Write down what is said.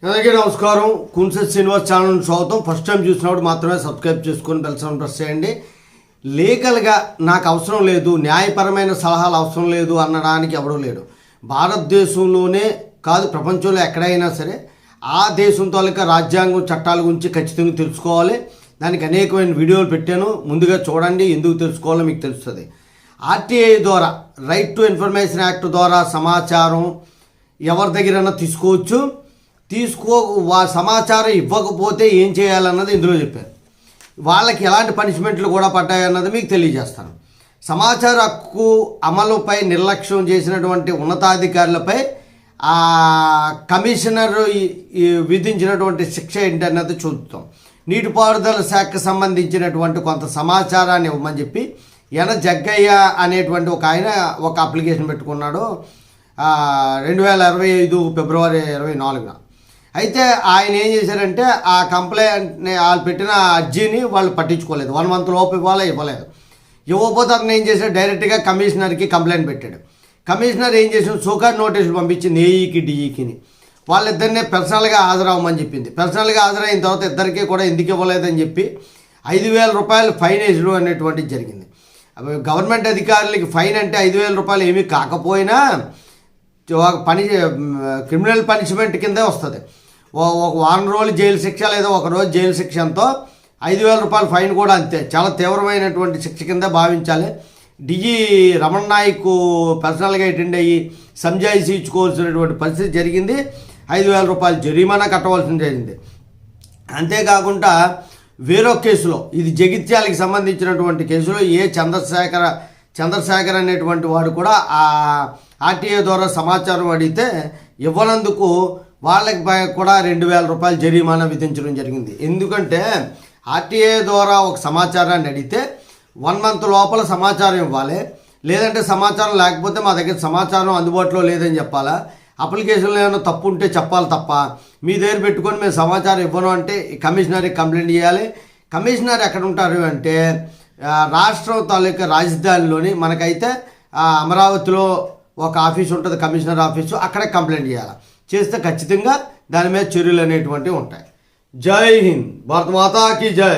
అందరికీ నమస్కారం. కున్సెట్ శ్రీనివాస్ ఛానల్ స్వాగతం. ఫస్ట్ టైం చూసినప్పుడు మాత్రమే సబ్స్క్రైబ్ చేసుకొని బెల్ సింబల్ ప్రెస్ చేయండి. లీగల్గా నాకు అవసరం లేదు, న్యాయపరమైన సలహాలు అవసరం లేదు అనడానికి ఎవడూ లేడు. భారతదేశంలోనే కాదు, ప్రపంచంలో ఎక్కడైనా సరే ఆ దేశం తాలూకా రాజ్యాంగం చట్టాల గురించి ఖచ్చితంగా తెలుసుకోవాలి. దానికి అనేకమైన వీడియోలు పెట్టాను, ముందుగా చూడండి. ఎందుకు తెలుసుకోవాలో మీకు తెలుస్తుంది. ఆర్టీఐ ద్వారా, రైట్ టు ఇన్ఫర్మేషన్ యాక్ట్ ద్వారా సమాచారం ఎవరి దగ్గరైనా తీసుకోవచ్చు. సమాచారం ఇవ్వకపోతే ఏం చేయాలన్నది ఇందులో చెప్పారు. వాళ్ళకి ఎలాంటి పనిష్మెంట్లు కూడా పడ్డాయన్నది మీకు తెలియజేస్తాను. సమాచార హక్కు అమలుపై నిర్లక్ష్యం చేసినటువంటి ఉన్నతాధికారులపై కమిషనర్ విధించినటువంటి శిక్ష ఏంటన్నది చూద్దాం. నీటిపారుదల శాఖకు సంబంధించినటువంటి కొంత సమాచారాన్ని ఇవ్వమని చెప్పి జగ్గయ్య అనేటువంటి ఒక ఆయన ఒక అప్లికేషన్ పెట్టుకున్నాడు 2025 ఫిబ్రవరి 24న. అయితే ఆయన ఏం చేశారంటే ఆ కంప్లైంట్ని వాళ్ళు పెట్టిన అర్జీని వాళ్ళు పట్టించుకోలేదు. 1 month లోపు ఇవ్వలేదు. ఇవ్వకపోతే అతను ఏం చేశాడు, డైరెక్ట్గా కమిషనర్కి కంప్లైంట్ పెట్టాడు. కమిషనర్ ఏం చేసాడు, సోకార్ నోటీసులు పంపించింది ఏఈకి డిఈకిని. వాళ్ళిద్దరినే పర్సనల్గా హాజరవ్వమని చెప్పింది. పర్సనల్గా హాజరైన తర్వాత ఇద్దరికీ కూడా ఎందుకు ఇవ్వలేదని చెప్పి 5,000 రూపాయలు ఫైన్ వేసడం అనేటువంటిది జరిగింది. గవర్నమెంట్ అధికారులకి ఫైన్ అంటే 5,000 రూపాయలు ఏమీ కాకపోయినా క్రిమినల్ పనిష్మెంట్ కిందే వస్తుంది. ఒక 1 రోజులు జైలు శిక్ష లేదా 1 రోజు జైలు శిక్షంతో 5,000 రూపాయలు ఫైన్ కూడా అంతే. చాలా తీవ్రమైనటువంటి శిక్ష కింద భావించాలి. డిజీ రమణ నాయక్ పర్సనల్గా అటెండ్ అయ్యి సంజాయిషీ ఇచ్చుకోవాల్సినటువంటి పరిస్థితి జరిగింది. 5,000 రూపాయలు జరిమానా కట్టవలసి జరిగింది. అంతేకాకుండా వేరొక కేసులో, ఇది జగిత్యాలకి సంబంధించినటువంటి కేసులో చంద్రశేఖర్ అనేటువంటి వాడు కూడా ఆర్టీఐ ద్వారా సమాచారం అడిగితే ఇవ్వనందుకు వాళ్ళకి కూడా 2,000 రూపాయలు జరిమానా విధించడం జరిగింది. ఎందుకంటే ఆర్టీఐ ద్వారా ఒక సమాచారాన్ని అడిగితే 1 month లోపల సమాచారం ఇవ్వాలి. లేదంటే సమాచారం లేకపోతే మా దగ్గర సమాచారం అందుబాటులో లేదని చెప్పాలా. అప్లికేషన్లో ఏమైనా తప్పు ఉంటే చెప్పాలి తప్ప మీ దగ్గర పెట్టుకొని మేము సమాచారం ఇవ్వను అంటే కమిషనర్కి కంప్లైంట్ చేయాలి. కమిషనర్ ఎక్కడ ఉంటారు అంటే రాష్ట్రం తాలూకా రాజధానిలోని, మనకైతే అమరావతిలో ఒక ఆఫీస్ ఉంటుంది, కమిషనర్ ఆఫీసు. అక్కడే కంప్లైంట్ చేయాలి. చేస్తే ఖచ్చితంగా దాని మీద చర్యలు అనేటువంటివి ఉంటాయి. జై హింద్, భారత మాతాకి జై.